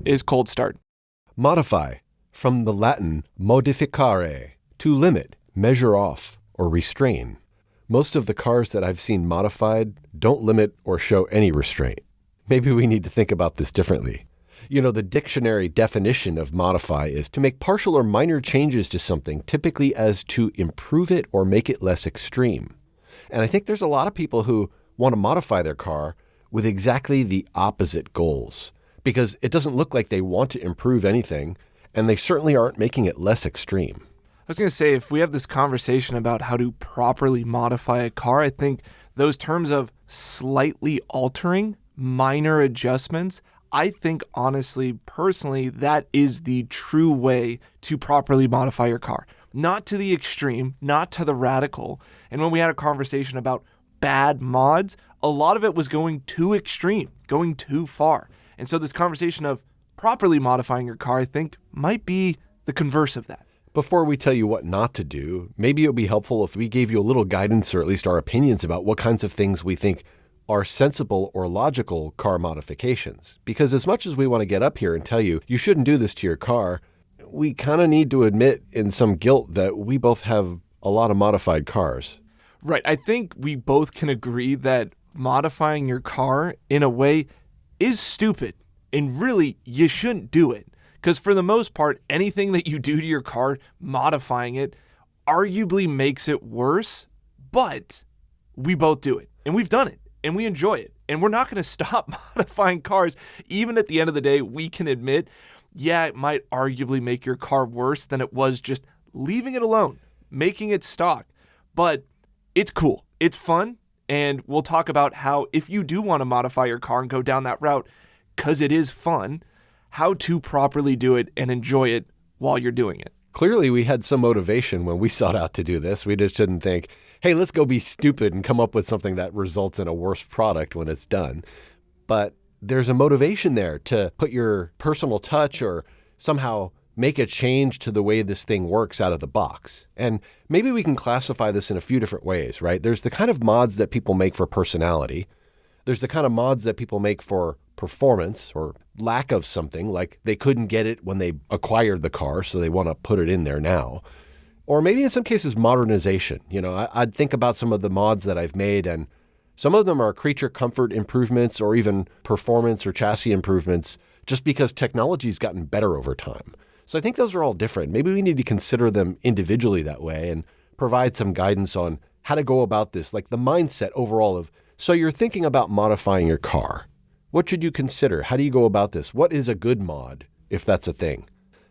is cold start. Modify, from the Latin modificare, to limit, measure off, or restrain. Most of the cars that I've seen modified don't limit or show any restraint. Maybe we need to think about this differently. You know, the dictionary definition of modify is to make partial or minor changes to something, typically as to improve it or make it less extreme. And I think there's a lot of people who want to modify their car with exactly the opposite goals, because it doesn't look like they want to improve anything, and they certainly aren't making it less extreme. I was going to say, if we have this conversation about how to properly modify a car, I think those terms of slightly altering, minor adjustments, I think honestly, personally, that is the true way to properly modify your car. Not to the extreme, not to the radical. And when we had a conversation about bad mods, a lot of it was going too extreme, going too far. And so this conversation of properly modifying your car, I think, might be the converse of that. Before we tell you what not to do, maybe it would be helpful if we gave you a little guidance or at least our opinions about what kinds of things we think are sensible or logical car modifications. Because as much as we want to get up here and tell you, you shouldn't do this to your car, we kind of need to admit in some guilt that we both have a lot of modified cars. Right. I think we both can agree that modifying your car in a way is stupid. And really, you shouldn't do it. Because for the most part, anything that you do to your car, modifying it, arguably makes it worse. But we both do it. And we've done it. And we enjoy it. And we're not going to stop modifying cars. Even at the end of the day, we can admit, yeah, it might arguably make your car worse than it was just leaving it alone, making it stock. But it's cool. It's fun. And we'll talk about how if you do want to modify your car and go down that route, because it is fun, how to properly do it and enjoy it while you're doing it. Clearly, we had some motivation when we sought out to do this. We just didn't think, hey, let's go be stupid and come up with something that results in a worse product when it's done. But there's a motivation there to put your personal touch or somehow make a change to the way this thing works out of the box. And maybe we can classify this in a few different ways, right? There's the kind of mods that people make for personality. There's the kind of mods that people make for performance or lack of something, like they couldn't get it when they acquired the car, so they want to put it in there now. Or maybe in some cases, modernization. You know, I'd think about some of the mods that I've made, and some of them are creature comfort improvements or even performance or chassis improvements just because technology's gotten better over time. So I think those are all different. Maybe we need to consider them individually that way and provide some guidance on how to go about this, like the mindset overall of, so you're thinking about modifying your car. What should you consider? How do you go about this? What is a good mod, if that's a thing?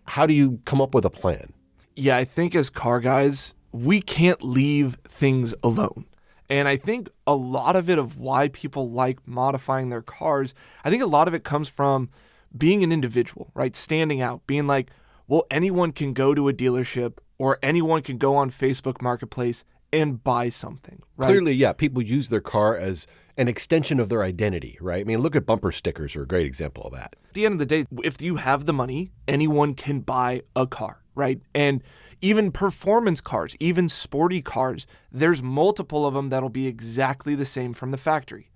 How do you come up with a plan? Yeah, I think as car guys, we can't leave things alone. And I think a lot of it of why people like modifying their cars, I think a lot of it comes from being an individual, right? Standing out, being like, well, anyone can go to a dealership or anyone can go on Facebook Marketplace and buy something, right? Clearly, yeah, people use their car as an extension of their identity, right? I mean, look at bumper stickers are a great example of that. At the end of the day, if you have the money, anyone can buy a car, right? And even performance cars, even sporty cars, there's multiple of them that'll be exactly the same from the factory.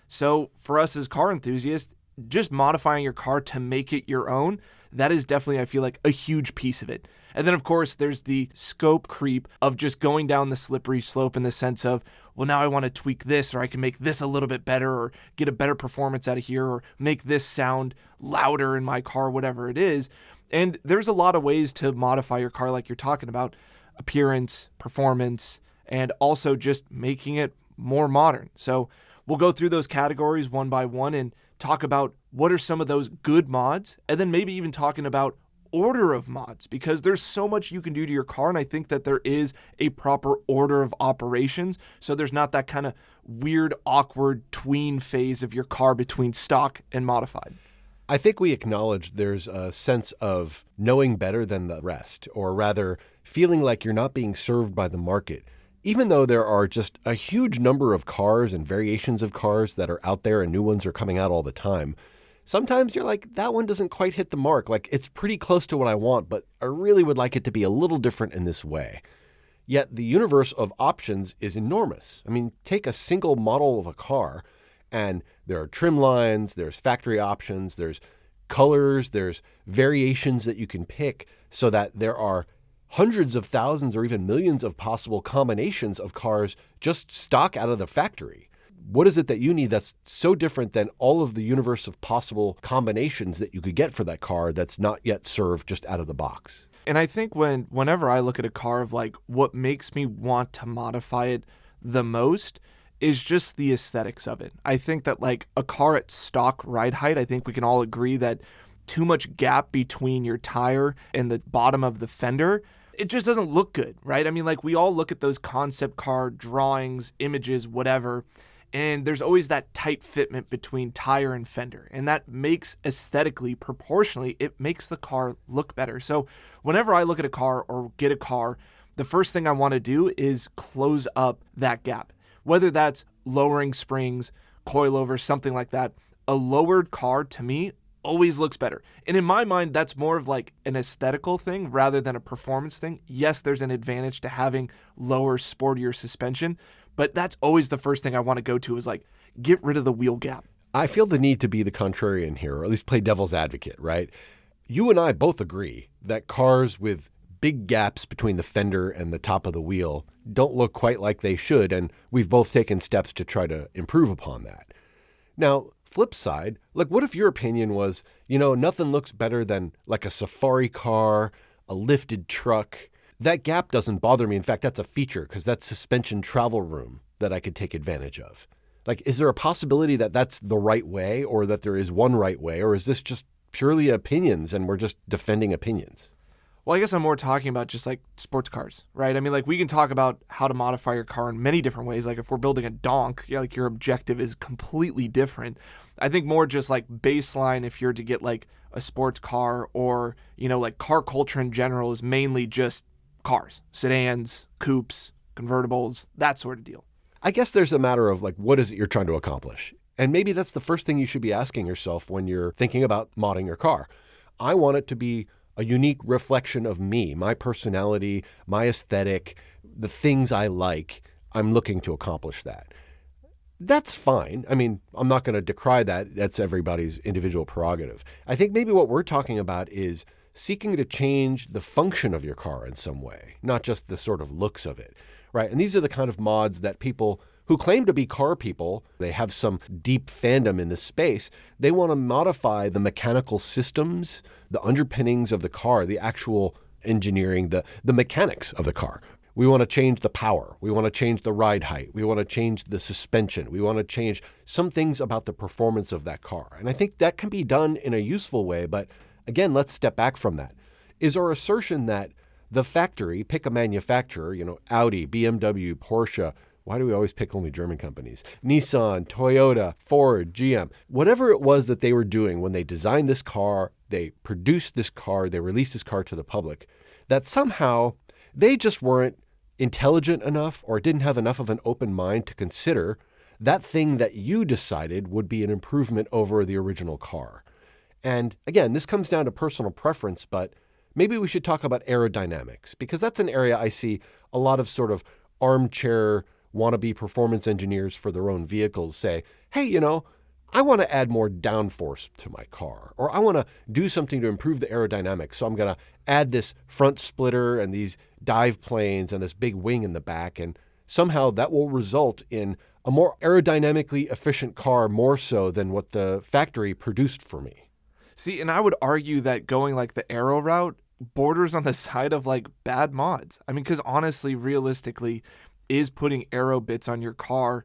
So for us as car enthusiasts, just modifying your car to make it your own, that is definitely, I feel like, a huge piece of it. And then, of course, there's the scope creep of just going down the slippery slope in the sense of, well, now I want to tweak this, or I can make this a little bit better, or get a better performance out of here, or make this sound louder in my car, whatever it is. And there's a lot of ways to modify your car like you're talking about, appearance, performance, and also just making it more modern. So we'll go through those categories one by one and talk about what are some of those good mods, and then maybe even talking about order of mods, because there's so much you can do to your car, and I think that there is a proper order of operations, so there's not that kind of weird, awkward tween phase of your car between stock and modified. I think we acknowledge there's a sense of knowing better than the rest, or rather feeling like you're not being served by the market. Even though there are just a huge number of cars and variations of cars that are out there and new ones are coming out all the time, sometimes you're like, that one doesn't quite hit the mark. Like, it's pretty close to what I want, but I really would like it to be a little different in this way. Yet the universe of options is enormous. I mean, take a single model of a car, and there are trim lines, there's factory options, there's colors, there's variations that you can pick so that there are hundreds of thousands or even millions of possible combinations of cars just stock out of the factory. What is it that you need that's so different than all of the universe of possible combinations that you could get for that car that's not yet served just out of the box? And I think whenever I look at a car of like what makes me want to modify it the most is just the aesthetics of it. I think that like a car at stock ride height, I think we can all agree that too much gap between your tire and the bottom of the fender, it just doesn't look good, right? I mean, like we all look at those concept car drawings, images, whatever, and there's always that tight fitment between tire and fender. And that makes aesthetically, proportionally, it makes the car look better. So whenever I look at a car or get a car, the first thing I want to do is close up that gap. Whether that's lowering springs, coilovers, something like that, a lowered car to me always looks better. And in my mind, that's more of like an aesthetical thing rather than a performance thing. Yes, there's an advantage to having lower, sportier suspension, but that's always the first thing I want to go to is like, get rid of the wheel gap. I feel the need to be the contrarian here, or at least play devil's advocate, right? You and I both agree that cars with big gaps between the fender and the top of the wheel don't look quite like they should, and we've both taken steps to try to improve upon that. Now, flip side, like what if your opinion was, nothing looks better than like a safari car, a lifted truck. That gap doesn't bother me. In fact, that's a feature because that's suspension travel room that I could take advantage of. Like, is there a possibility that that's the right way or that there is one right way, or is this just purely opinions and we're just defending opinions? Well, I guess I'm more talking about just like sports cars, right? I mean, like we can talk about how to modify your car in many different ways. Like if we're building a donk, like your objective is completely different. I think more just like baseline if you're to get like a sports car or, like car culture in general is mainly just cars, sedans, coupes, convertibles, that sort of deal. I guess there's a matter of like, what is it you're trying to accomplish? And maybe that's the first thing you should be asking yourself when you're thinking about modding your car. I want it to be a unique reflection of me, my personality, my aesthetic, the things I like. I'm looking to accomplish that. That's fine. I mean, I'm not going to decry that. That's everybody's individual prerogative. I think maybe what we're talking about is seeking to change the function of your car in some way, not just the sort of looks of it, right? And these are the kind of mods that people who claim to be car people, they have some deep fandom in this space, they want to modify the mechanical systems, the underpinnings of the car, the actual engineering, the mechanics of the car. We want to change the power. We want to change the ride height. We want to change the suspension. We want to change some things about the performance of that car. And I think that can be done in a useful way, but again, let's step back from that. Is our assertion that the factory, pick a manufacturer, Audi, BMW, Porsche, why do we always pick only German companies? Nissan, Toyota, Ford, GM, whatever it was that they were doing when they designed this car, they produced this car, they released this car to the public, that somehow they just weren't intelligent enough or didn't have enough of an open mind to consider that thing that you decided would be an improvement over the original car. And again, this comes down to personal preference, but maybe we should talk about aerodynamics, because that's an area I see a lot of sort of armchair wannabe performance engineers for their own vehicles say, hey, I want to add more downforce to my car, or I want to do something to improve the aerodynamics. So I'm going to add this front splitter and these dive planes and this big wing in the back. And somehow that will result in a more aerodynamically efficient car, more so than what the factory produced for me. See, and I would argue that going like the aero route borders on the side of like bad mods. I mean, because honestly, realistically, is putting aero bits on your car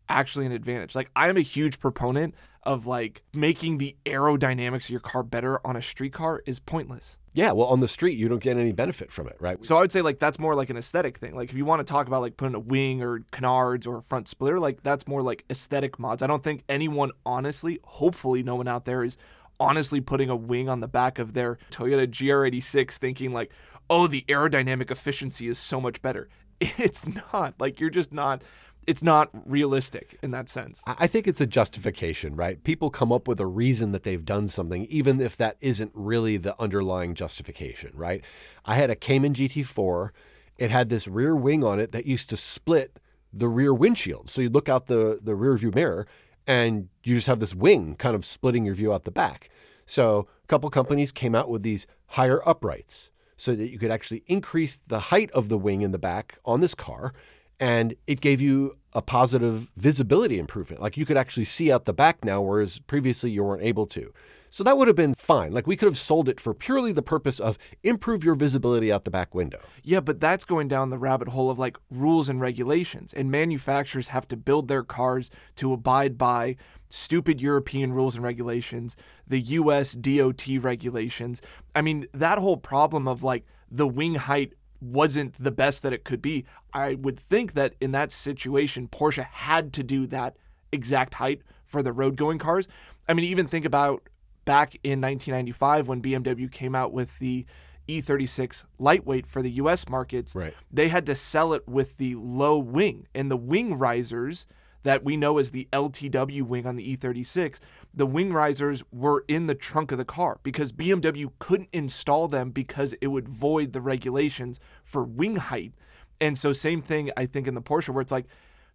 actually an advantage? Like, I am a huge proponent of like making the aerodynamics of your car better on a street car is pointless. Yeah, well, on the street, you don't get any benefit from it, right? So I would say like that's more like an aesthetic thing. Like if you want to talk about like putting a wing or canards or a front splitter, like that's more like aesthetic mods. I don't think anyone honestly, hopefully no one out there is honestly putting a wing on the back of their Toyota GR86 thinking like, oh, the aerodynamic efficiency is so much better. It's not. Like you're just not. It's not realistic in that sense. I think it's a justification, right? People come up with a reason that they've done something, even if that isn't really the underlying justification, right? I had a Cayman GT4. It had this rear wing on it that used to split the rear windshield. So you look out the rear view mirror and you just have this wing kind of splitting your view out the back. So a couple companies came out with these higher uprights so that you could actually increase the height of the wing in the back on this car. And it gave you a positive visibility improvement. Like you could actually see out the back now, whereas previously you weren't able to. So that would have been fine. Like we could have sold it for purely the purpose of improve your visibility out the back window. Yeah, but that's going down the rabbit hole of like rules and regulations. And manufacturers have to build their cars to abide by stupid European rules and regulations, the US DOT regulations. I mean, that whole problem of like the wing height wasn't the best that it could be. I would think that in that situation, Porsche had to do that exact height for the road going cars. I mean, even think about back in 1995 when BMW came out with the E36 lightweight for the US markets, Right. They had to sell it with the low wing, and the wing risers that we know as the LTW wing on the E36, the wing risers were in the trunk of the car because BMW couldn't install them because it would void the regulations for wing height. And so same thing, I think, in the Porsche where it's like,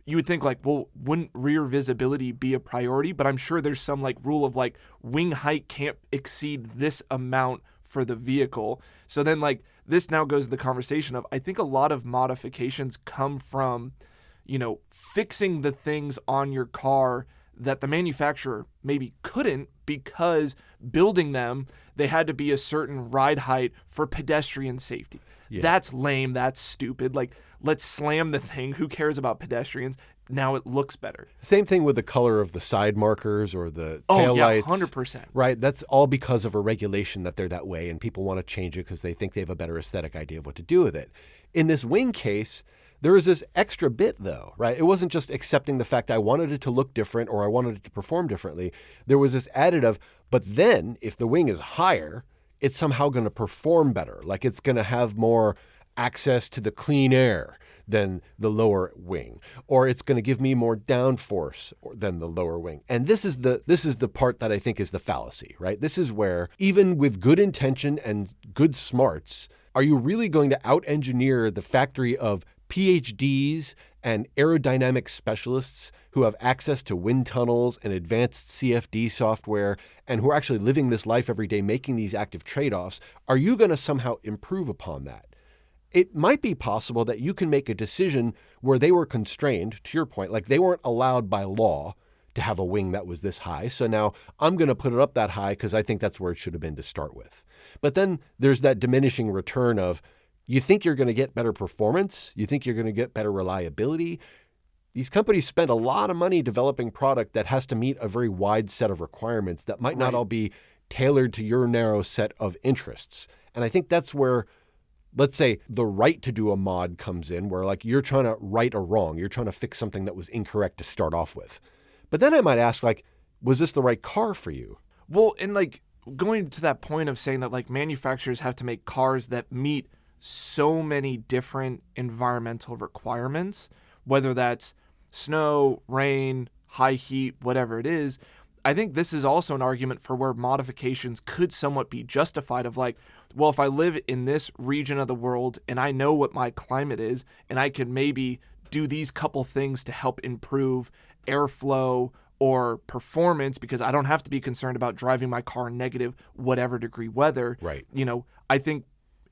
you would think like, well, wouldn't rear visibility be a priority? But I'm sure there's some like rule of like wing height can't exceed this amount for the vehicle. So then like this now goes to the conversation of, I think a lot of modifications come from, fixing the things on your car that the manufacturer maybe couldn't because building them, they had to be a certain ride height for pedestrian safety. Yeah. That's lame. That's stupid. Like, let's slam the thing. Who cares about pedestrians? Now it looks better. Same thing with the color of the side markers or the taillights. Oh, yeah, 100%. Right. That's all because of a regulation that they're that way, and people want to change it because they think they have a better aesthetic idea of what to do with it. In this wing case, there was this extra bit, though, right? It wasn't just accepting the fact I wanted it to look different or I wanted it to perform differently. There was this added of, but then if the wing is higher, it's somehow going to perform better. Like it's going to have more access to the clean air than the lower wing, or it's going to give me more downforce than the lower wing. And this is the part that I think is the fallacy, right? This is where even with good intention and good smarts, are you really going to out-engineer the factory of PhDs and aerodynamic specialists who have access to wind tunnels and advanced CFD software and who are actually living this life every day making these active trade-offs? Are you going to somehow improve upon that? It might be possible that you can make a decision where they were constrained, to your point, like they weren't allowed by law to have a wing that was this high. So now I'm going to put it up that high because I think that's where it should have been to start with. But then there's that diminishing return of, you think you're going to get better performance? You think you're going to get better reliability? These companies spend a lot of money developing product that has to meet a very wide set of requirements that might not all be tailored to your narrow set of interests. And I think that's where, let's say, the right to do a mod comes in, where like you're trying to right a wrong. You're trying to fix something that was incorrect to start off with. But then I might ask, like, was this the right car for you? Well, and like going to that point of saying that like manufacturers have to make cars that meet so many different environmental requirements, whether that's snow, rain, high heat, whatever it is. I think this is also an argument for where modifications could somewhat be justified of like, well, if I live in this region of the world and I know what my climate is and I can maybe do these couple things to help improve airflow or performance because I don't have to be concerned about driving my car in negative whatever degree weather. Right. I think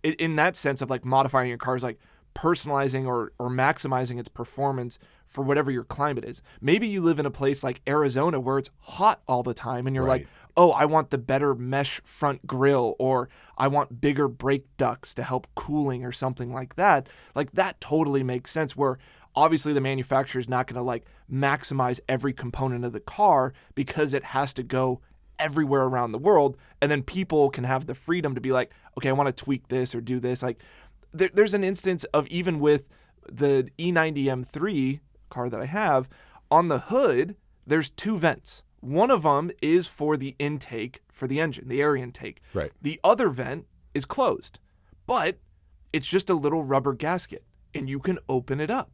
in that sense of like modifying your car is like personalizing or maximizing its performance for whatever your climate is. Maybe you live in a place like Arizona where it's hot all the time and you're like, oh, I want the better mesh front grille or I want bigger brake ducts to help cooling or something like that. Like that totally makes sense where obviously the manufacturer is not going to like maximize every component of the car because it has to go everywhere around the world. And then people can have the freedom to be like, okay, I want to tweak this or do this. Like there's an instance of even with the E90 M3 car that I have, on the hood, there's two vents. One of them is for the intake for the engine, the air intake. Right. The other vent is closed, but it's just a little rubber gasket and you can open it up.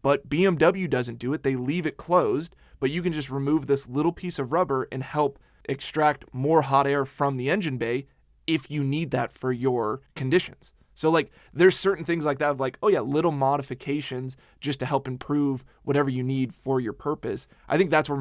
But BMW doesn't do it. They leave it closed, but you can just remove this little piece of rubber and help extract more hot air from the engine bay if you need that for your conditions. So like there's certain things like that of like, oh yeah, little modifications just to help improve whatever you need for your purpose. I think that's where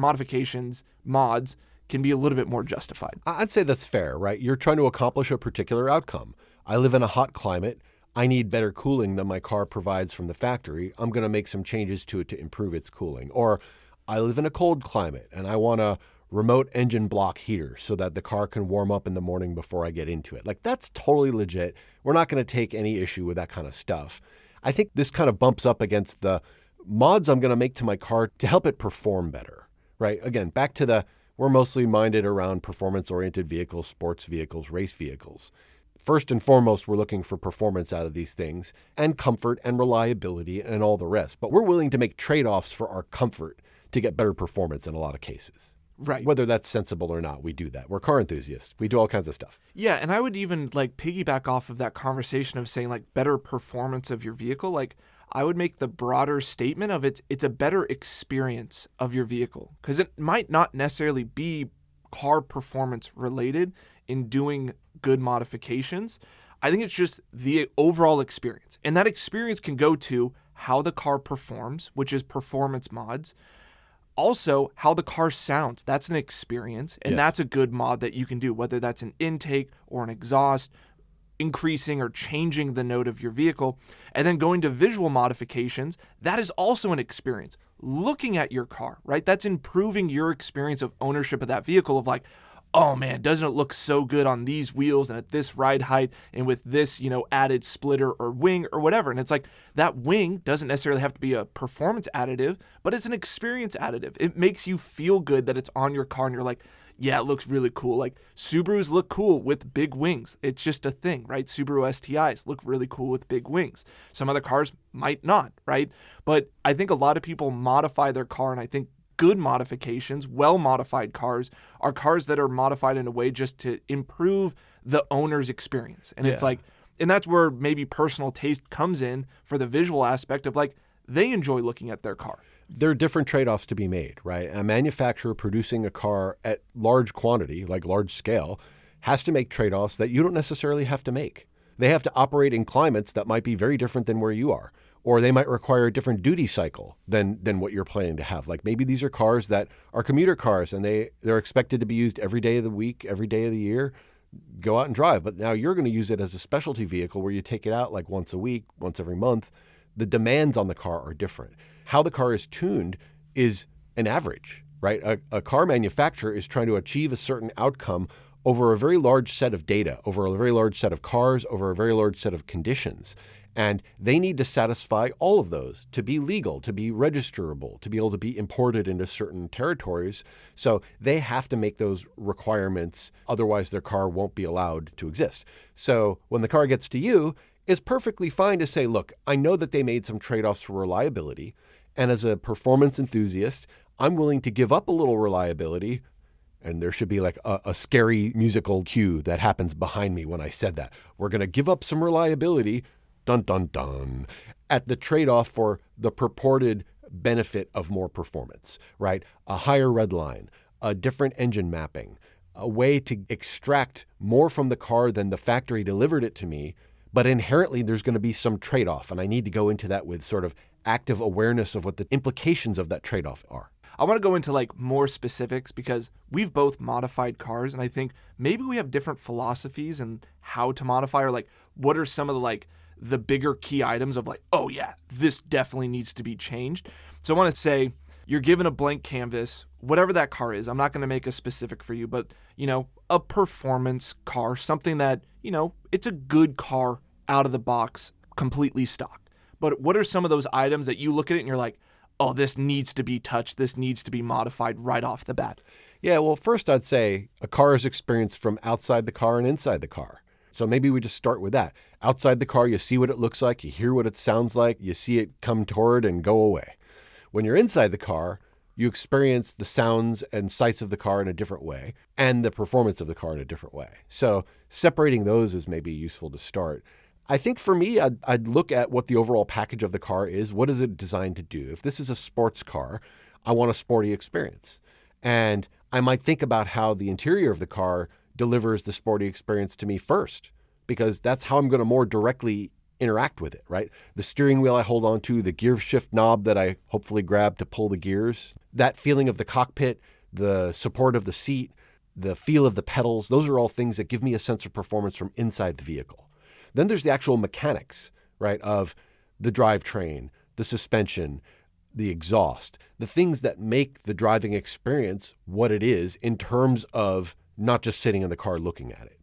mods can be a little bit more justified. I'd say that's fair, right? You're trying to accomplish a particular outcome. I live in a hot climate. I need better cooling than my car provides from the factory. I'm going to make some changes to it to improve its cooling. Or I live in a cold climate and I want a remote engine block heater so that the car can warm up in the morning before I get into it. Like, that's totally legit. We're not going to take any issue with that kind of stuff. I think this kind of bumps up against the mods I'm going to make to my car to help it perform better, right? Again, back to we're mostly minded around performance-oriented vehicles, sports vehicles, race vehicles. First and foremost, we're looking for performance out of these things and comfort and reliability and all the rest. But we're willing to make trade-offs for our comfort to get better performance in a lot of cases. Right. Whether that's sensible or not, we do that. We're car enthusiasts. We do all kinds of stuff. Yeah, and I would even like piggyback off of that conversation of saying like better performance of your vehicle. Like I would make the broader statement of it's a better experience of your vehicle, because it might not necessarily be car performance related in doing good modifications. I think it's just the overall experience. And that experience can go to how the car performs, which is performance mods. Also, how the car sounds. That's an experience, and that's a good mod that you can do, whether that's an intake or an exhaust, increasing or changing the note of your vehicle. And then going to visual modifications, that is also an experience. Looking at your car, right? That's improving your experience of ownership of that vehicle of like, oh man, doesn't it look so good on these wheels and at this ride height and with this, added splitter or wing or whatever. And it's like that wing doesn't necessarily have to be a performance additive, but it's an experience additive. It makes you feel good that it's on your car and you're like, yeah, it looks really cool. Like Subarus look cool with big wings. It's just a thing, right? Subaru STIs look really cool with big wings. Some other cars might not, right? But I think a lot of people modify their car, and I think good modifications, well-modified cars, are cars that are modified in a way just to improve the owner's experience. And it's like, and that's where maybe personal taste comes in for the visual aspect of like, they enjoy looking at their car. There are different trade-offs to be made, right? A manufacturer producing a car at large quantity, like large scale, has to make trade-offs that you don't necessarily have to make. They have to operate in climates that might be very different than where you are. Or they might require a different duty cycle than what you're planning to have. Like maybe these are cars that are commuter cars and they're expected to be used every day of the week, every day of the year. Go out and drive. But now you're going to use it as a specialty vehicle where you take it out like once a week, once every month. The demands on the car are different. How the car is tuned is an average, right? A car manufacturer is trying to achieve a certain outcome over a very large set of data, over a very large set of cars, over a very large set of conditions. And they need to satisfy all of those to be legal, to be registerable, to be able to be imported into certain territories. So they have to make those requirements. Otherwise, their car won't be allowed to exist. So when the car gets to you, it's perfectly fine to say, look, I know that they made some trade-offs for reliability. And as a performance enthusiast, I'm willing to give up a little reliability. And there should be like a scary musical cue that happens behind me when I said that. We're going to give up some reliability, dun, dun, dun, at the trade-off for the purported benefit of more performance, right? A higher red line, a different engine mapping, a way to extract more from the car than the factory delivered it to me. But inherently, there's going to be some trade-off. And I need to go into that with sort of active awareness of what the implications of that trade-off are. I want to go into like more specifics because we've both modified cars, and I think maybe we have different philosophies and how to modify, or like what are some of the bigger key items of like, oh yeah, this definitely needs to be changed. So I want to say you're given a blank canvas, whatever that car is. I'm not going to make a specific for you, but a performance car, something that, it's a good car out of the box, completely stock. But what are some of those items that you look at it and you're like, oh, this needs to be touched, this needs to be modified right off the bat? Yeah, well, first I'd say a car is experienced from outside the car and inside the car. So maybe we just start with that. Outside the car, you see what it looks like, you hear what it sounds like, you see it come toward and go away. When you're inside the car, you experience the sounds and sights of the car in a different way and the performance of the car in a different way. So separating those is maybe useful to start. I think for me, I'd look at what the overall package of the car is. What is it designed to do? If this is a sports car, I want a sporty experience. And I might think about how the interior of the car delivers the sporty experience to me first, because that's how I'm going to more directly interact with it, right? The steering wheel I hold on to, the gear shift knob that I hopefully grab to pull the gears, that feeling of the cockpit, the support of the seat, the feel of the pedals. Those are all things that give me a sense of performance from inside the vehicle. Then there's the actual mechanics, right, of the drivetrain, the suspension, the exhaust, the things that make the driving experience what it is in terms of not just sitting in the car looking at it.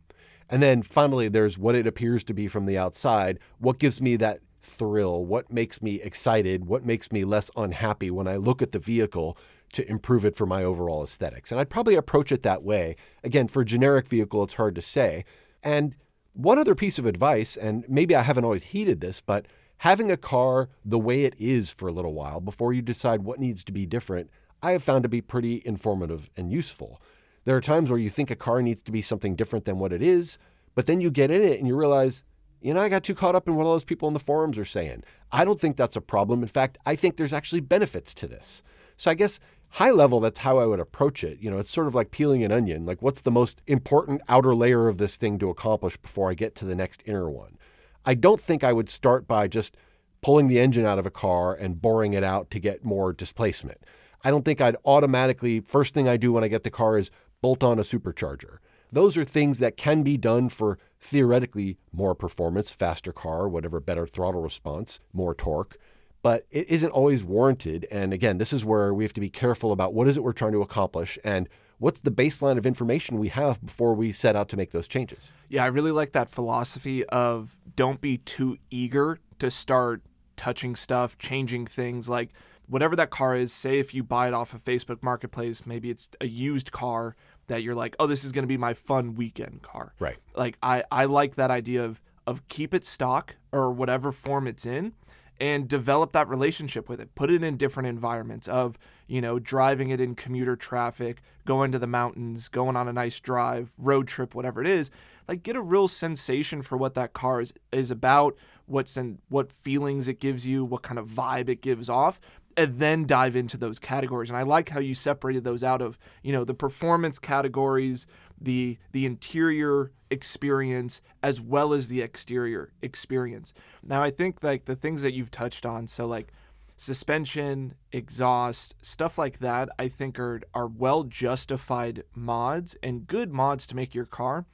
And then finally, there's what it appears to be from the outside, what gives me that thrill, what makes me excited, what makes me less unhappy when I look at the vehicle to improve it for my overall aesthetics. And I'd probably approach it that way. Again, for a generic vehicle, it's hard to say. And one other piece of advice, and maybe I haven't always heeded this, but having a car the way it is for a little while before you decide what needs to be different, I have found to be pretty informative and useful. There are times where you think a car needs to be something different than what it is, but then you get in it and you realize, I got too caught up in what all those people in the forums are saying. I don't think that's a problem. In fact, I think there's actually benefits to this. So I guess high level, that's how I would approach it. It's sort of like peeling an onion. Like, what's the most important outer layer of this thing to accomplish before I get to the next inner one? I don't think I would start by just pulling the engine out of a car and boring it out to get more displacement. I don't think I'd automatically, first thing I do when I get the car is bolt on a supercharger. Those are things that can be done for theoretically more performance, faster car, whatever, better throttle response, more torque. But it isn't always warranted. And again, this is where we have to be careful about what is it we're trying to accomplish and what's the baseline of information we have before we set out to make those changes. Yeah, I really like that philosophy of don't be too eager to start touching stuff, changing things. Like whatever that car is, say if you buy it off of Facebook Marketplace, maybe it's a used car that you're like, oh, this is going to be my fun weekend car. Right. Like I like that idea of keep it stock or whatever form it's in and develop that relationship with it. Put it in different environments of, driving it in commuter traffic, going to the mountains, going on a nice drive, road trip, whatever it is. Like get a real sensation for what that car is about, what feelings it gives you, what kind of vibe it gives off, and then dive into those categories. And I like how you separated those out of, the performance categories, the interior experience, as well as the exterior experience. Now, I think like the things that you've touched on, so like suspension, exhaust, stuff like that, I think are well justified mods and good mods to make your car.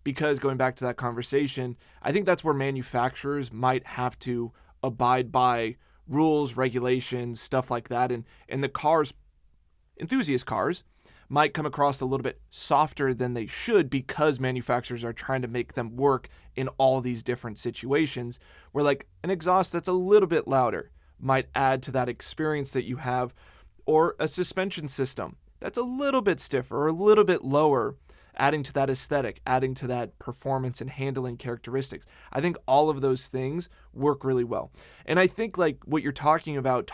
Because going back to that conversation, I think that's where manufacturers might have to abide by rules, regulations, stuff like that. And the cars, enthusiast cars, might come across a little bit softer than they should because manufacturers are trying to make them work in all these different situations where like an exhaust that's a little bit louder might add to that experience that you have, or a suspension system that's a little bit stiffer or a little bit lower, adding to that aesthetic, adding to that performance and handling characteristics. I think all of those things work really well. And I think like what you're talking about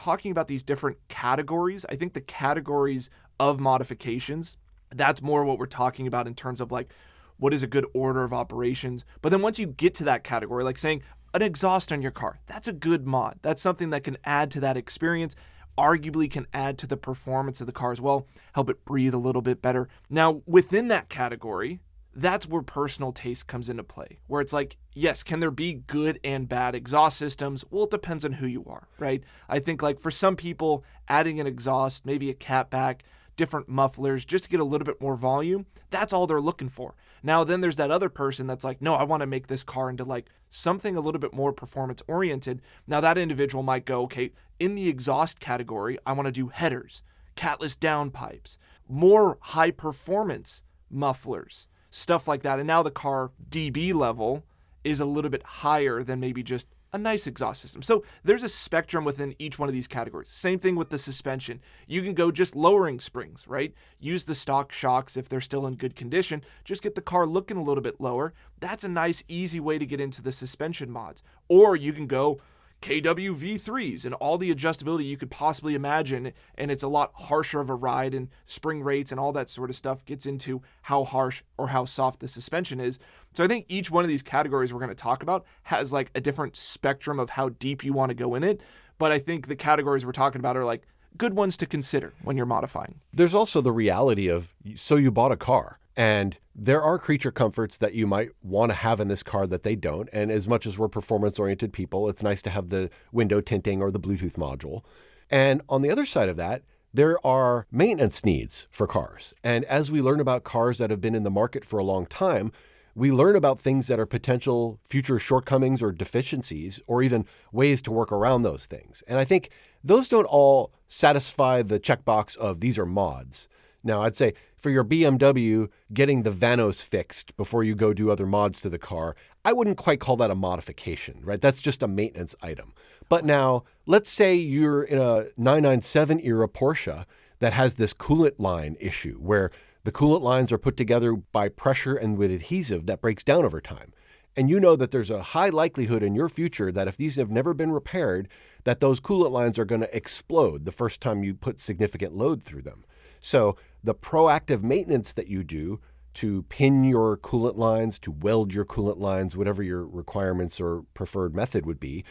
these different categories, I think the categories of modifications, that's more what we're talking about in terms of like, what is a good order of operations? But then once you get to that category, like saying an exhaust on your car, that's a good mod. That's something that can add to that experience, arguably can add to the performance of the car as well, help it breathe a little bit better. Now, within that category, that's where personal taste comes into play, where it's like, yes, can there be good and bad exhaust systems? Well, it depends on who you are, right? I think like for some people, adding an exhaust, maybe a catback, different mufflers, just to get a little bit more volume, that's all they're looking for. Now, then there's that other person that's like, no, I want to make this car into like something a little bit more performance oriented. Now that individual might go, okay, in the exhaust category, I want to do headers, catless downpipes, more high performance mufflers, stuff like that. And now the car dB level is a little bit higher than maybe just a nice exhaust system. So there's a spectrum within each one of these categories. Same thing with the suspension. You can go just lowering springs, right? Use the stock shocks if they're still in good condition. Just get the car looking a little bit lower. That's a nice, easy way to get into the suspension mods. Or you can go KW V3s and all the adjustability you could possibly imagine, and it's a lot harsher of a ride, and spring rates and all that sort of stuff gets into how harsh or how soft the suspension is. So I think each one of these categories we're going to talk about has like a different spectrum of how deep you want to go in it, but I think the categories we're talking about are like good ones to consider when you're modifying. There's also the reality of, so you bought a car, and there are creature comforts that you might want to have in this car that they don't. And as much as we're performance-oriented people, it's nice to have the window tinting or the Bluetooth module. And on the other side of that, there are maintenance needs for cars. And as we learn about cars that have been in the market for a long time, we learn about things that are potential future shortcomings or deficiencies, or even ways to work around those things. And I think those don't all satisfy the checkbox of these are mods. Now, I'd say for your BMW, getting the Vanos fixed before you go do other mods to the car, I wouldn't quite call that a modification, right? That's just a maintenance item. But now, let's say you're in a 997 era Porsche that has this coolant line issue where the coolant lines are put together by pressure and with adhesive that breaks down over time. And you know that there's a high likelihood in your future that if these have never been repaired, that those coolant lines are going to explode the first time you put significant load through them. So the proactive maintenance that you do to pin your coolant lines, to weld your coolant lines, whatever your requirements or preferred method would be,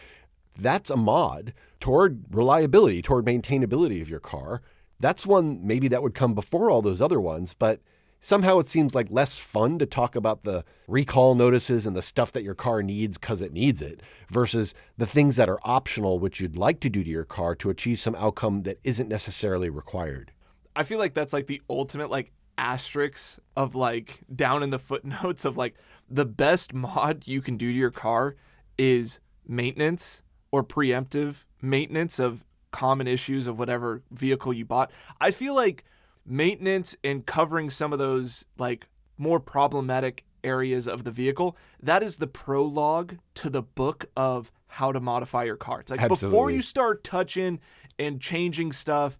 that's a mod toward reliability, toward maintainability of your car. That's one maybe that would come before all those other ones, but somehow it seems like less fun to talk about the recall notices and the stuff that your car needs because it needs it versus the things that are optional, which you'd like to do to your car to achieve some outcome that isn't necessarily required. I feel like that's like the ultimate like asterisk of like down in the footnotes of like the best mod you can do to your car is maintenance or preemptive maintenance of common issues of whatever vehicle you bought. I feel like maintenance and covering some of those like more problematic areas of the vehicle, that is the prologue to the book of how to modify your car. It's like Absolutely. Before you start touching and changing stuff,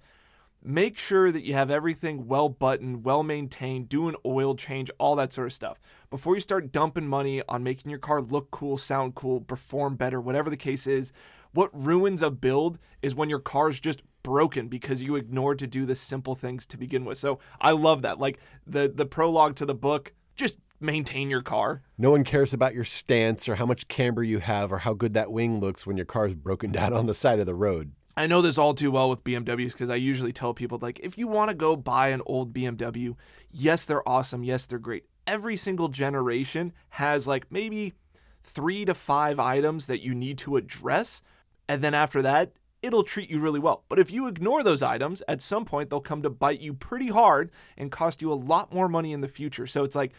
make sure that you have everything well buttoned, well maintained, do an oil change, all that sort of stuff. Before you start dumping money on making your car look cool, sound cool, perform better, whatever the case is, what ruins a build is when your car's just broken because you ignored to do the simple things to begin with. So I love that. Like the prologue to the book, just maintain your car. No one cares about your stance or how much camber you have or how good that wing looks when your car's broken down on the side of the road. I know this all too well with BMWs because I usually tell people, like, if you want to go buy an old BMW, yes, they're awesome. Yes, they're great. Every single generation has like maybe 3 to 5 items that you need to address. And then after that, it'll treat you really well. But if you ignore those items, at some point, they'll come to bite you pretty hard and cost you a lot more money in the future. So it's like,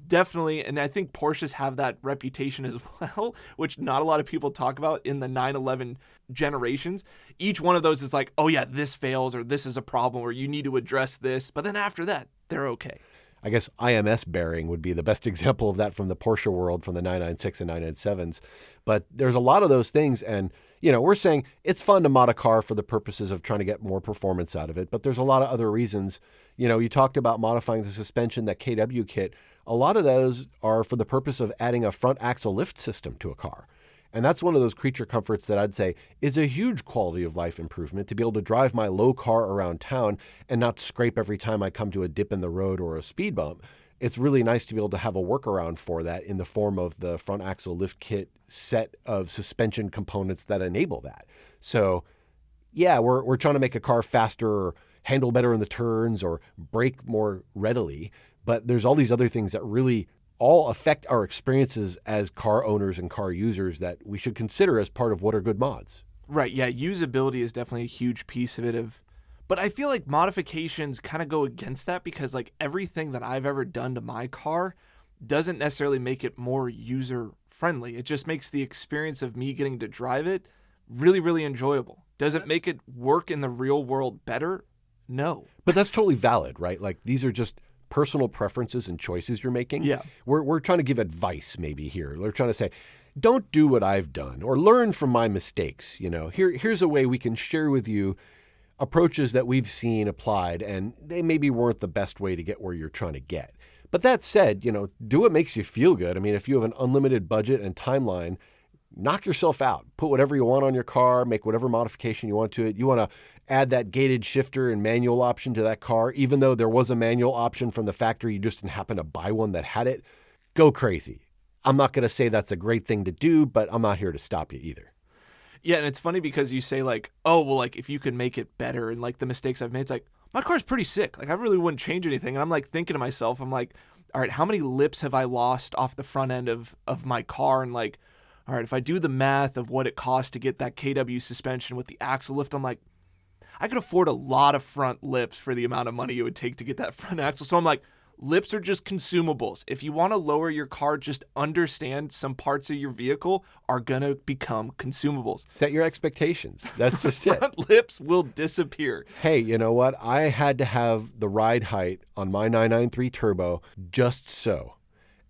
definitely, and I think Porsches have that reputation as well, which not a lot of people talk about in the 911 generations. Each one of those is like, oh yeah, this fails, or this is a problem, or you need to address this. But then after that, they're okay. I guess IMS bearing would be the best example of that from the Porsche world, from the 996 and 997s. But there's a lot of those things. And, you know, we're saying it's fun to mod a car for the purposes of trying to get more performance out of it. But there's a lot of other reasons. You know, you talked about modifying the suspension, that KW kit. A lot of those are for the purpose of adding a front axle lift system to a car. And that's one of those creature comforts that I'd say is a huge quality of life improvement, to be able to drive my low car around town and not scrape every time I come to a dip in the road or a speed bump. It's really nice to be able to have a workaround for that in the form of the front axle lift kit set of suspension components that enable that. So yeah, we're trying to make a car faster or handle better in the turns or brake more readily. But there's all these other things that really all affect our experiences as car owners and car users that we should consider as part of what are good mods. Right, yeah, usability is definitely a huge piece of it. But I feel like modifications kind of go against that because like everything that I've ever done to my car doesn't necessarily make it more user friendly. It just makes the experience of me getting to drive it really, really enjoyable. Does it make it work in the real world better? No. But that's totally valid, right? Like these are just personal preferences and choices you're making. Yeah. We're trying to give advice maybe here. We're trying to say, don't do what I've done or learn from my mistakes. You know, here's a way we can share with you approaches that we've seen applied, and they maybe weren't the best way to get where you're trying to get. But that said, you know, do what makes you feel good. I mean, if you have an unlimited budget and timeline, knock yourself out. Put whatever you want on your car, make whatever modification you want to it. You want to add that gated shifter and manual option to that car, even though there was a manual option from the factory, you just didn't happen to buy one that had it. Go crazy. I'm not going to say that's a great thing to do, but I'm not here to stop you either. Yeah, and it's funny because you say like, oh, well, like if you could make it better and like the mistakes I've made, it's like, my car's pretty sick. Like I really wouldn't change anything. And I'm like thinking to myself, I'm like, all right, how many lips have I lost off the front end of my car? And like, all right, if I do the math of what it costs to get that KW suspension with the axle lift, I'm like, I could afford a lot of front lips for the amount of money it would take to get that front axle. So I'm like, lips are just consumables. If you want to lower your car, just understand some parts of your vehicle are going to become consumables. Set your expectations. That's just it. Front lips will disappear. Hey, you know what? I had to have the ride height on my 993 Turbo just so.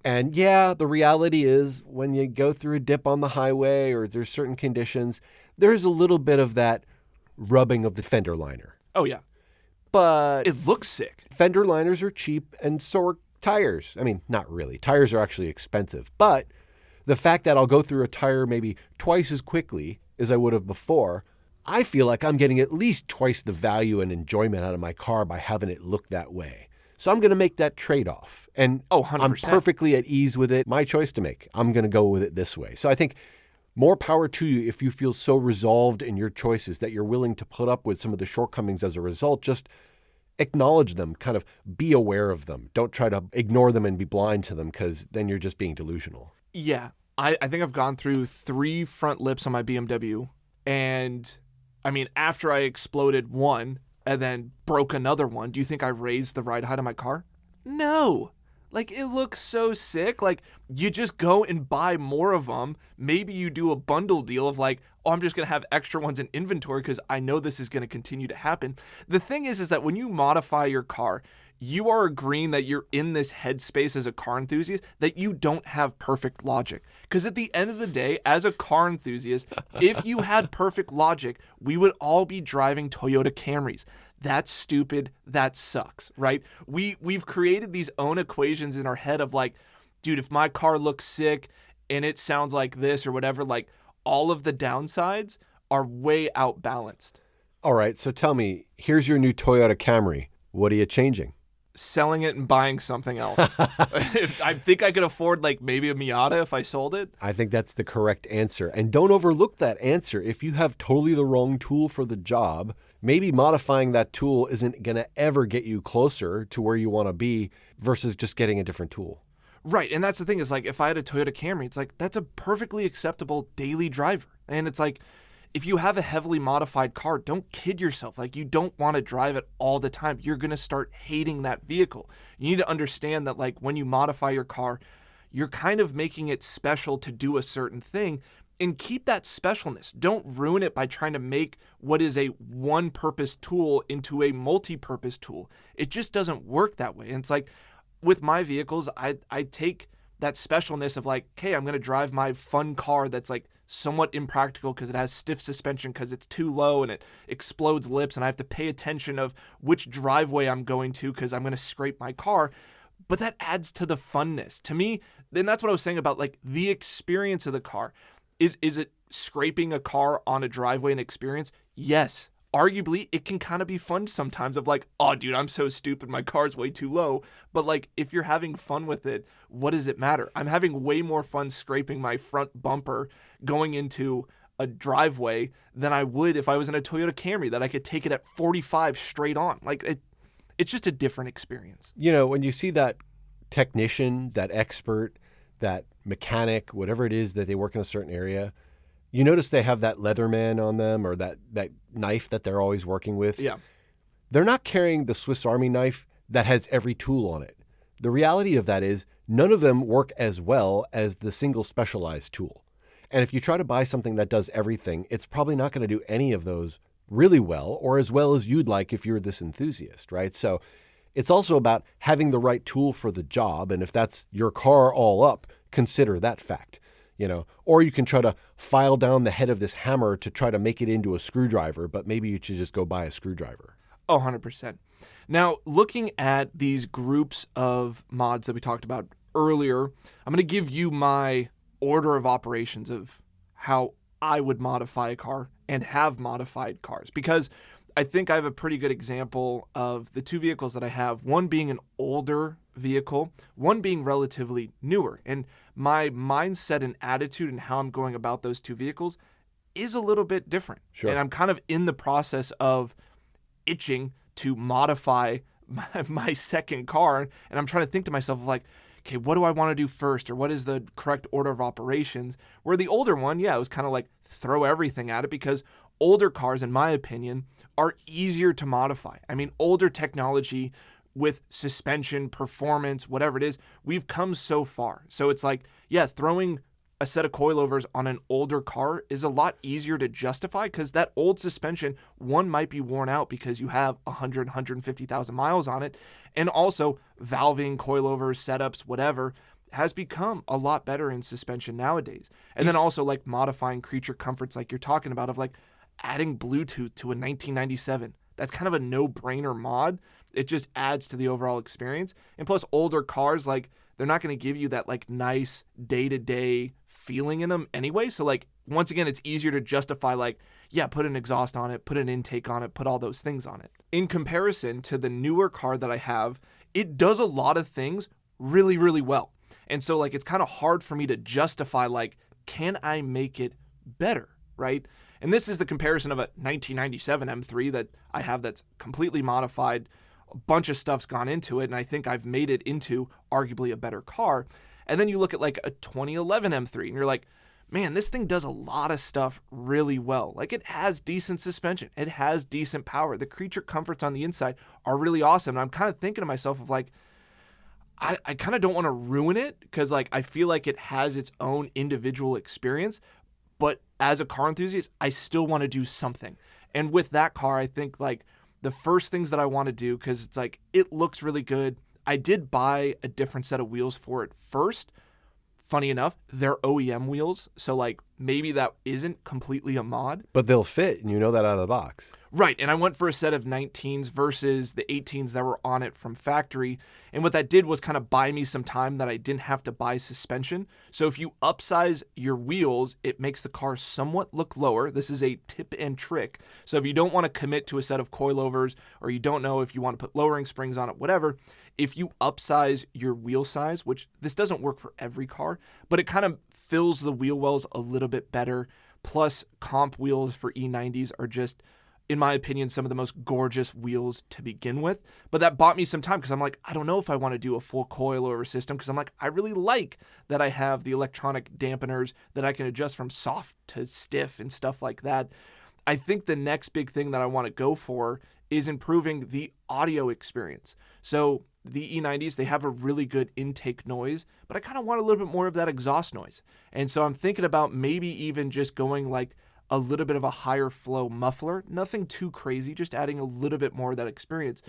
And yeah, the reality is when you go through a dip on the highway or there's certain conditions, there's a little bit of that rubbing of the fender liner. Oh, yeah. But it looks sick. Fender liners are cheap and so are tires. I mean, not really. Tires are actually expensive. But the fact that I'll go through a tire maybe twice as quickly as I would have before, I feel like I'm getting at least twice the value and enjoyment out of my car by having it look that way. So I'm going to make that trade-off. And 100%. I'm perfectly at ease with it. My choice to make. I'm going to go with it this way. So I think more power to you if you feel so resolved in your choices that you're willing to put up with some of the shortcomings as a result. Just acknowledge them, kind of be aware of them. Don't try to ignore them and be blind to them because then you're just being delusional. Yeah. I think I've gone through 3 front lips on my BMW. And I mean, after I exploded one and then broke another one, do you think I raised the ride height of my car? No. Like, it looks so sick. Like, you just go and buy more of them. Maybe you do a bundle deal of like, oh, I'm just going to have extra ones in inventory because I know this is going to continue to happen. The thing is that when you modify your car, you are agreeing that you're in this headspace as a car enthusiast that you don't have perfect logic. Because at the end of the day, as a car enthusiast, if you had perfect logic, we would all be driving Toyota Camrys. That's stupid. That sucks, right? We've created these own equations in our head of like, dude, if my car looks sick and it sounds like this or whatever, like all of the downsides are way outbalanced. All right, so tell me, here's your new Toyota Camry. What are you changing? Selling it and buying something else. I think I could afford like maybe a Miata if I sold it. I think that's the correct answer. And don't overlook that answer. If you have totally the wrong tool for the job, maybe modifying that tool isn't going to ever get you closer to where you want to be versus just getting a different tool. Right. And that's the thing is like if I had a Toyota Camry, it's like that's a perfectly acceptable daily driver. And it's like if you have a heavily modified car, don't kid yourself. Like, you don't want to drive it all the time. You're going to start hating that vehicle. You need to understand that, like, when you modify your car, you're kind of making it special to do a certain thing, and keep that specialness. Don't ruin it by trying to make what is a one-purpose tool into a multi-purpose tool. It just doesn't work that way. And it's like, with my vehicles, I take that specialness of like, okay, I'm going to drive my fun car that's like somewhat impractical because it has stiff suspension because it's too low and it explodes lips and I have to pay attention of which driveway I'm going to because I'm going to scrape my car. But that adds to the funness. To me, then that's what I was saying about like the experience of the car. Is it scraping a car on a driveway an experience? Yes. Arguably, it can kind of be fun sometimes of like, oh, dude, I'm so stupid. My car's way too low. But like, if you're having fun with it, what does it matter? I'm having way more fun scraping my front bumper going into a driveway than I would if I was in a Toyota Camry that I could take it at 45 straight on. Like, it's just a different experience. You know, when you see that technician, that expert, that mechanic, whatever it is that they work in a certain area, you notice they have that Leatherman on them or that knife that they're always working with. Yeah. They're not carrying the Swiss Army knife that has every tool on it. The reality of that is none of them work as well as the single specialized tool. And if you try to buy something that does everything, it's probably not going to do any of those really well or as well as you'd like if you're this enthusiast, right? So it's also about having the right tool for the job. And if that's your car all up, consider that fact. You know, or you can try to file down the head of this hammer to try to make it into a screwdriver, but maybe you should just go buy a screwdriver. Oh, 100%. Now, looking at these groups of mods that we talked about earlier, I'm going to give you my order of operations of how I would modify a car and have modified cars, because I think I have a pretty good example of the two vehicles that I have, one being an older vehicle, one being relatively newer. And my mindset and attitude and how I'm going about those two vehicles is a little bit different. Sure. And I'm kind of in the process of itching to modify my second car. And I'm trying to think to myself like, okay, what do I want to do first? Or what is the correct order of operations? Where the older one, yeah, it was kind of like throw everything at it, because older cars, in my opinion, are easier to modify. I mean, older technology with suspension, performance, whatever it is, we've come so far. So it's like, yeah, throwing a set of coilovers on an older car is a lot easier to justify, because that old suspension, one, might be worn out because you have 100, 150,000 miles on it. And also valving, coilovers, setups, whatever, has become a lot better in suspension nowadays. And then also like modifying creature comforts like you're talking about, of like adding Bluetooth to a 1997. That's kind of a no-brainer mod. It just adds to the overall experience. And plus, older cars, like, they're not going to give you that like nice day-to-day feeling in them anyway. So like, once again, it's easier to justify like, yeah, put an exhaust on it, put an intake on it, put all those things on it. In comparison to the newer car that I have, it does a lot of things really, really well. And so like, it's kind of hard for me to justify like, can I make it better, right? And this is the comparison of a 1997 M3 that I have that's completely modified. A bunch of stuff's gone into it, and I think I've made it into arguably a better car. And then you look at like a 2011 M3, and you're like, man, this thing does a lot of stuff really well. Like, it has decent suspension. It has decent power. The creature comforts on the inside are really awesome. And I'm kind of thinking to myself of like, I kind of don't want to ruin it, because like, I feel like it has its own individual experience. But as a car enthusiast, I still want to do something. And with that car, I think like the first things that I want to do, because it's like, it looks really good. I did buy a different set of wheels for it first. Funny enough, they're OEM wheels. So like, maybe that isn't completely a mod. But they'll fit, and you know that out of the box. Right. And I went for a set of 19s versus the 18s that were on it from factory. And what that did was kind of buy me some time that I didn't have to buy suspension. So if you upsize your wheels, it makes the car somewhat look lower. This is a tip and trick. So if you don't want to commit to a set of coilovers, or you don't know if you want to put lowering springs on it, whatever, if you upsize your wheel size, which this doesn't work for every car, but it kind of fills the wheel wells a little bit better. Plus, comp wheels for E90s are just, in my opinion, some of the most gorgeous wheels to begin with. But that bought me some time, because I'm like, I don't know if I want to do a full coilover system, because I'm like, I really like that I have the electronic dampeners that I can adjust from soft to stiff and stuff like that. I think the next big thing that I want to go for is improving the audio experience. So the E90s, they have a really good intake noise, but I kind of want a little bit more of that exhaust noise. And so I'm thinking about maybe even just going like a little bit of a higher flow muffler, nothing too crazy, just adding a little bit more of that experience.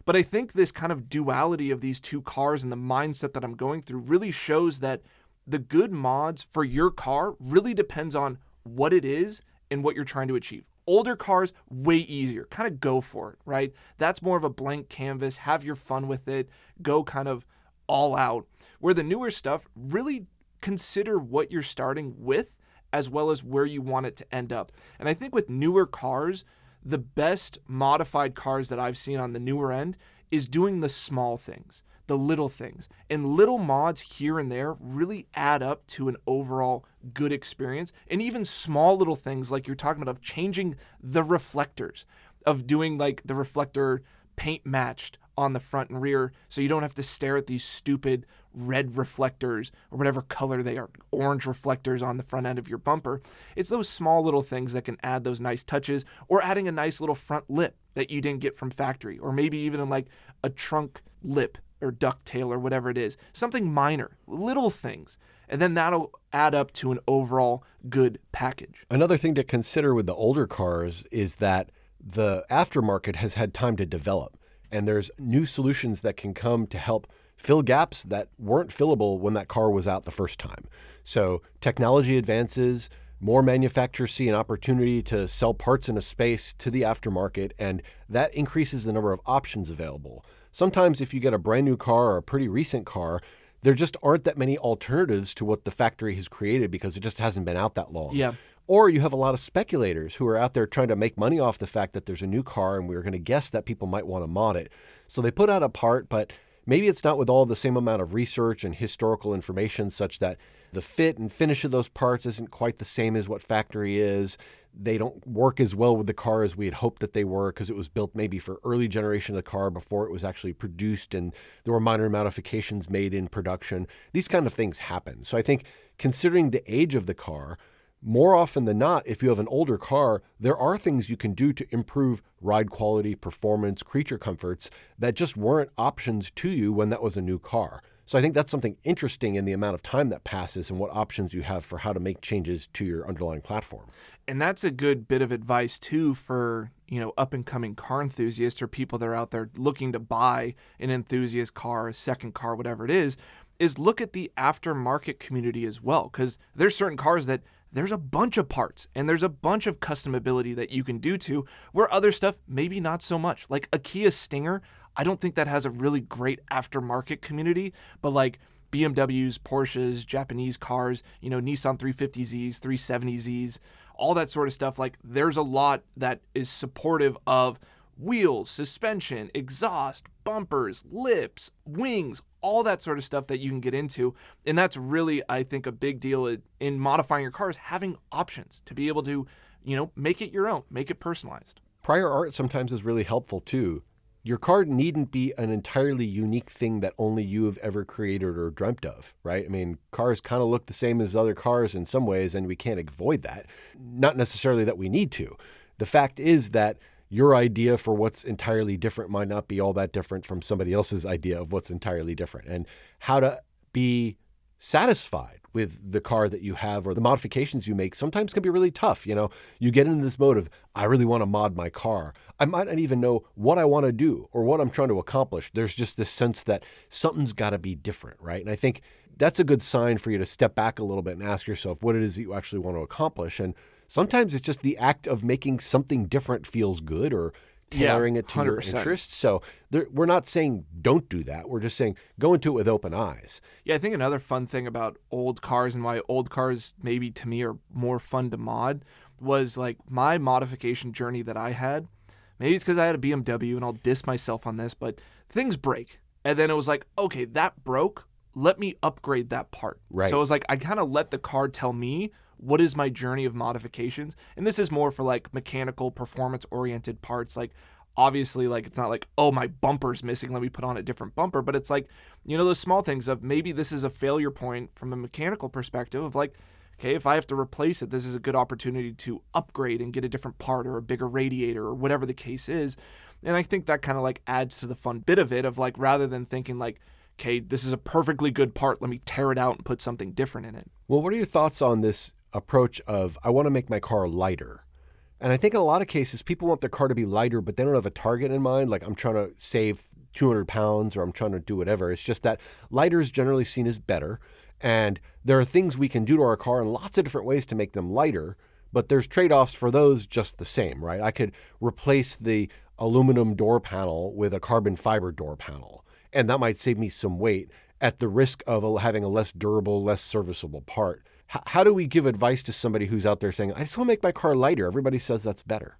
But I think this kind of duality of these two cars and the mindset that I'm going through really shows that the good mods for your car really depends on what it is and what you're trying to achieve. Older cars, way easier. Kind of go for it, right? That's more of a blank canvas. Have your fun with it. Go kind of all out. Where the newer stuff, really consider what you're starting with, as well as where you want it to end up. And I think with newer cars, the best modified cars that I've seen on the newer end is doing the small things, the little things. And little mods here and there really add up to an overall good experience. And even small little things like you're talking about, of changing the reflectors, of doing like the reflector paint matched on the front and rear, so you don't have to stare at these stupid red reflectors or whatever color they are, orange reflectors on the front end of your bumper. It's those small little things that can add those nice touches, or adding a nice little front lip that you didn't get from factory, or maybe even in like a trunk lip or ducktail or whatever it is. Something minor, little things. And then that'll add up to an overall good package. Another thing to consider with the older cars is that the aftermarket has had time to develop, and there's new solutions that can come to help fill gaps that weren't fillable when that car was out the first time. So technology advances, more manufacturers see an opportunity to sell parts in a space to the aftermarket, and that increases the number of options available. Sometimes if you get a brand new car or a pretty recent car, there just aren't that many alternatives to what the factory has created, because it just hasn't been out that long. Yeah. Or you have a lot of speculators who are out there trying to make money off the fact that there's a new car, and we're going to guess that people might want to mod it. So they put out a part, but maybe it's not with all the same amount of research and historical information, such that The fit and finish of those parts isn't quite the same as what factory is. They don't work as well with the car as we had hoped that they were because it was built maybe for early generation of the car before it was actually produced and there were minor modifications made in production. These kind of things happen. So I think considering the age of the car, more often than not, if you have an older car, there are things you can do to improve ride quality, performance, creature comforts that just weren't options to you when that was a new car. So I think that's something interesting in the amount of time that passes and what options you have for how to make changes to your underlying platform. And that's a good bit of advice too for, up and coming car enthusiasts or people that are out there looking to buy an enthusiast car, a second car, whatever it is look at the aftermarket community as well. Because there's certain cars that there's a bunch of parts and there's a bunch of customability that you can do to where other stuff, maybe not so much. Like a Kia Stinger, I don't think that has a really great aftermarket community, but like BMWs, Porsches, Japanese cars, Nissan 350Zs, 370Zs, all that sort of stuff. Like there's a lot that is supportive of wheels, suspension, exhaust, bumpers, lips, wings, all that sort of stuff that you can get into. And that's really, I think, a big deal in modifying your cars, having options to be able to, make it your own, make it personalized. Prior art sometimes is really helpful too. Your car needn't be an entirely unique thing that only you have ever created or dreamt of, right? I mean, cars kind of look the same as other cars in some ways, and we can't avoid that. Not necessarily that we need to. The fact is that your idea for what's entirely different might not be all that different from somebody else's idea of what's entirely different. And how to be satisfied with the car that you have or the modifications you make sometimes can be really tough. You get into this mode of, I really want to mod my car. I might not even know what I want to do or what I'm trying to accomplish. There's just this sense that something's got to be different, right? And I think that's a good sign for you to step back a little bit and ask yourself what it is that you actually want to accomplish. And sometimes it's just the act of making something different feels good or tailoring it to 100%. Your interests. So we're not saying don't do that. We're just saying go into it with open eyes. Yeah, I think another fun thing about old cars and why old cars maybe to me are more fun to mod was like my modification journey that I had. Maybe it's because I had a BMW and I'll diss myself on this, but things break. And then it was like, okay, that broke. Let me upgrade that part. Right. So it was like I kind of let the car tell me what is my journey of modifications. And this is more for like mechanical performance-oriented parts. Like obviously, like it's not like, oh, my bumper's missing, let me put on a different bumper. But it's like, those small things of maybe this is a failure point from a mechanical perspective of like, okay, if I have to replace it, this is a good opportunity to upgrade and get a different part or a bigger radiator or whatever the case is. And I think that kind of like adds to the fun bit of it of like, rather than thinking like, okay, this is a perfectly good part, let me tear it out and put something different in it. Well, what are your thoughts on this approach of, I want to make my car lighter? And I think in a lot of cases, people want their car to be lighter, but they don't have a target in mind. Like I'm trying to save 200 pounds or I'm trying to do whatever. It's just that lighter is generally seen as better. And there are things we can do to our car in lots of different ways to make them lighter, but there's trade-offs for those just the same, right? I could replace the aluminum door panel with a carbon fiber door panel, and that might save me some weight at the risk of having a less durable, less serviceable part. How do we give advice to somebody who's out there saying, I just want to make my car lighter? Everybody says that's better.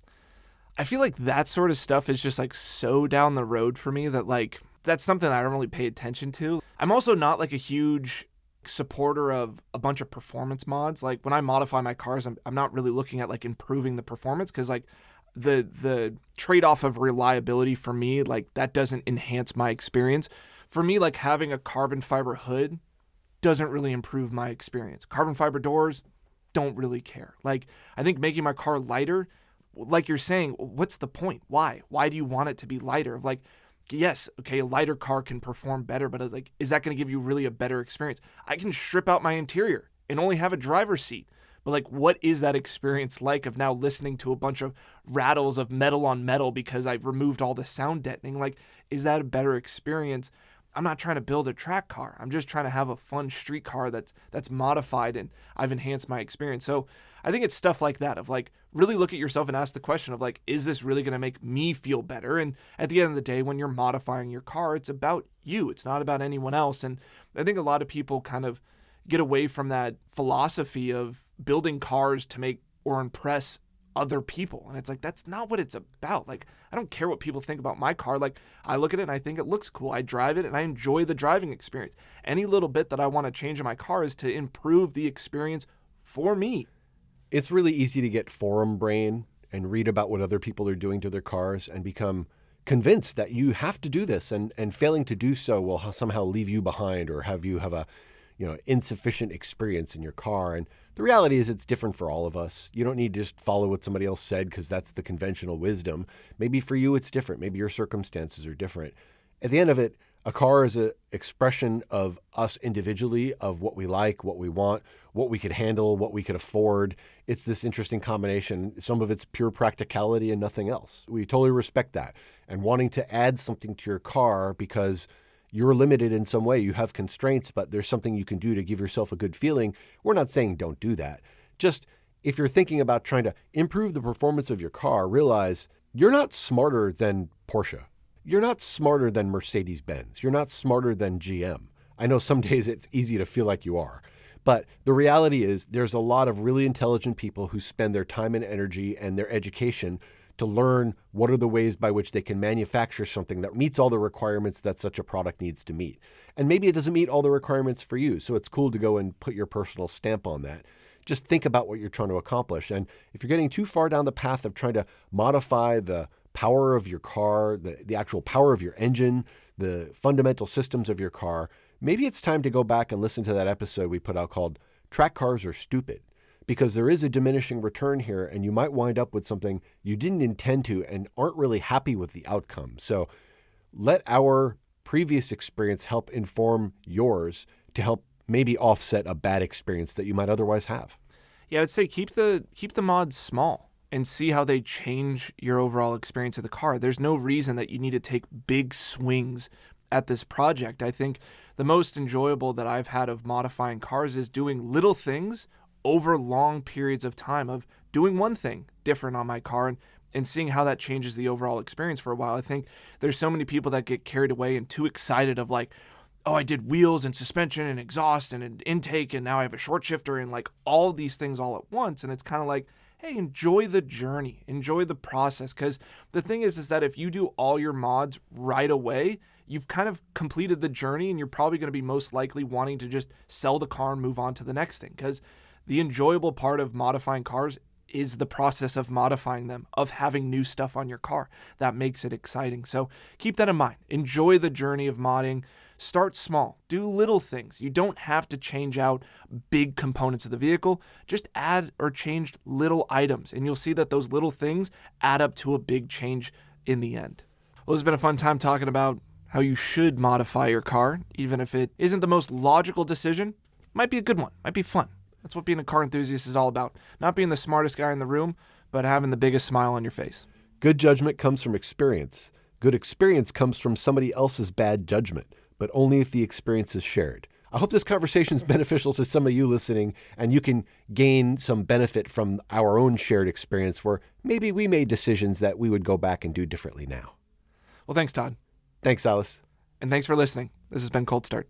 I feel like that sort of stuff is just like so down the road for me that like that's something I don't really pay attention to. I'm also not like a huge supporter of a bunch of performance mods. Like when I modify my cars, I'm not really looking at like improving the performance because like the trade-off of reliability for me, like that doesn't enhance my experience. For me, like having a carbon fiber hood doesn't really improve my experience. Carbon fiber doors, don't really care. Like I think making my car lighter, like you're saying, what's the point? Why? Why do you want it to be lighter? Like, yes, okay, a lighter car can perform better, but it's like, is that going to give you really a better experience? I can strip out my interior and only have a driver's seat. But like, what is that experience like of now listening to a bunch of rattles of metal on metal because I've removed all the sound deadening? Like, is that a better experience? I'm not trying to build a track car. I'm just trying to have a fun street car that's modified and I've enhanced my experience. So I think it's stuff like that of like really look at yourself and ask the question of like, is this really going to make me feel better? And at the end of the day, when you're modifying your car, it's about you. It's not about anyone else. And I think a lot of people kind of get away from that philosophy of building cars to make or impress other people. And it's like, that's not what it's about. Like, I don't care what people think about my car. Like, I look at it and I think it looks cool. I drive it and I enjoy the driving experience. Any little bit that I want to change in my car is to improve the experience for me. It's really easy to get forum brain and read about what other people are doing to their cars and become convinced that you have to do this, and failing to do so will somehow leave you behind or have you have a insufficient experience in your car. And the reality is it's different for all of us. You don't need to just follow what somebody else said because that's the conventional wisdom. Maybe for you it's different. Maybe your circumstances are different. At the end of it, a car is an expression of us individually, of what we like, what we want, what we could handle, what we could afford. It's this interesting combination. Some of it's pure practicality and nothing else. We totally respect that. And wanting to add something to your car because you're limited in some way, you have constraints, but there's something you can do to give yourself a good feeling. We're not saying don't do that. Just if you're thinking about trying to improve the performance of your car, realize you're not smarter than Porsche. You're not smarter than Mercedes-Benz. You're not smarter than GM. I know some days it's easy to feel like you are. But the reality is there's a lot of really intelligent people who spend their time and energy and their education to learn what are the ways by which they can manufacture something that meets all the requirements that such a product needs to meet. And maybe it doesn't meet all the requirements for you, so it's cool to go and put your personal stamp on that. Just think about what you're trying to accomplish. And if you're getting too far down the path of trying to modify the power of your car, the actual power of your engine, the fundamental systems of your car, maybe it's time to go back and listen to that episode we put out called Track Cars Are Stupid, because there is a diminishing return here and you might wind up with something you didn't intend to and aren't really happy with the outcome. So let our previous experience help inform yours to help maybe offset a bad experience that you might otherwise have. Yeah, I'd say keep the mods small and see how they change your overall experience of the car. There's no reason that you need to take big swings at this project. I think the most enjoyable that I've had of modifying cars is doing little things over long periods of time, of doing one thing different on my car and seeing how that changes the overall experience for a while. I think there's so many people that get carried away and too excited of like, oh, I did wheels and suspension and exhaust and an intake and now I have a short shifter and like all these things all at once. And it's kind of like, hey, enjoy the journey, enjoy the process. Because the thing is that if you do all your mods right away, you've kind of completed the journey and you're probably going to be most likely wanting to just sell the car and move on to the next thing. Because the enjoyable part of modifying cars is the process of modifying them, of having new stuff on your car. That makes it exciting. So keep that in mind. Enjoy the journey of modding. Start small. Do little things. You don't have to change out big components of the vehicle. Just add or change little items, and you'll see that those little things add up to a big change in the end. Well, it's been a fun time talking about how you should modify your car, even if it isn't the most logical decision. Might be a good one. Might be fun. That's what being a car enthusiast is all about. Not being the smartest guy in the room, but having the biggest smile on your face. Good judgment comes from experience. Good experience comes from somebody else's bad judgment, but only if the experience is shared. I hope this conversation is beneficial to some of you listening, and you can gain some benefit from our own shared experience where maybe we made decisions that we would go back and do differently now. Well, thanks, Todd. Thanks, Sylas. And thanks for listening. This has been Cold Start.